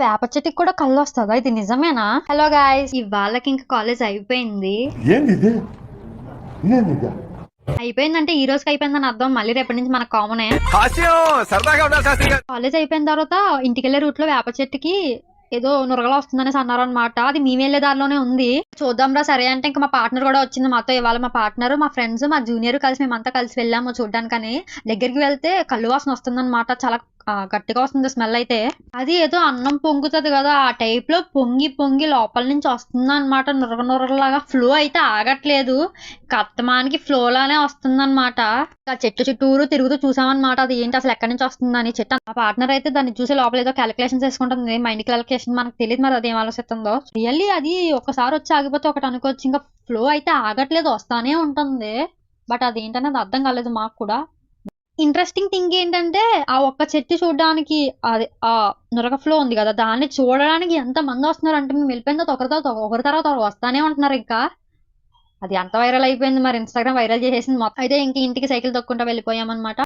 వేప చెట్టుకి కూడా కళ్ళు వస్తుందా? ఇది నిజమేనా? హలో గాయ్స్, ఇవాళకి ఇంకా కాలేజ్ అయిపోయింది. అయిపోయిందంటే ఈ రోజుకి అయిపోయిందని అర్థం. మళ్ళీ రేపటి నుంచి మనకు కామనే. కాలేజ్ అయిపోయిన తర్వాత ఇంటికెళ్లే రూట్ లో వేప చెట్టుకి ఏదో నురగలా వస్తుందనేసి అన్నారు అనమాట. అది మేము వెళ్లే దారిలోనే ఉంది. చూద్దాం రా సరే అంటే ఇంకా మా పార్ట్నర్ కూడా వచ్చింది మాతో. ఇవాళ మా పార్ట్నర్, మా ఫ్రెండ్స్, మా జూనియర్ కలిసి మేమంతా కలిసి వెళ్ళాము చూడ్డానికని. దగ్గరికి వెళ్తే కళ్ళు వాసన వస్తుందన్నమాట. చాలా గట్టిగా వస్తుంది స్మెల్ అయితే. అది ఏదో అన్నం పొంగుతుంది కదా, ఆ టైప్ లో పొంగి పొంగి లోపల నుంచి వస్తుంది అనమాట. నురగ నురగలాగా ఫ్లో అయితే ఆగట్లేదు. కత్తమానికి ఫ్లో లానే వస్తుంది అనమాట. ఆ చెట్టు చుట్టూరు తిరుగుతూ చూసామన్నమాట అది ఏంటి అసలు ఎక్కడి నుంచి వస్తుందని. చెట్టు ఆ పార్ట్నర్ అయితే దాన్ని చూసి లోపల ఏదో క్యాలిక్యులేషన్ చేసుకుంటుంది. మైండ్ క్యాలిక్యులేషన్ మనకు తెలియదు, మరి అదేం ఆలోచిస్తుందో. రియల్లీ అది ఒకసారి వచ్చి ఆగిపోతే ఒకటి అనుకోవచ్చు. ఇంకా ఫ్లో అయితే ఆగట్లేదు, వస్తానే ఉంటుంది. బట్ అదేంటనేది అర్థం కాలేదు మాకు కూడా. ఇంట్రెస్టింగ్ థింగ్ ఏంటంటే ఆ ఒక్క చెట్టు చూడడానికి, అది ఆ నురగ ఫ్లో ఉంది కదా, దాన్ని చూడడానికి ఎంత మంది వస్తున్నారు అంటే మేము వెళ్ళిపోయిన తర్వాత ఒకరి తర్వాత వస్తానే ఉంటున్నారు. ఇంకా అది ఎంత వైరల్ అయిపోయింది, మరి ఇన్స్టాగ్రామ్ వైరల్ చేసేసింది మొత్తం. అయితే ఇంక ఇంటికి సైకిల్ తొక్కుంటా వెళ్ళిపోయామన్నమాట.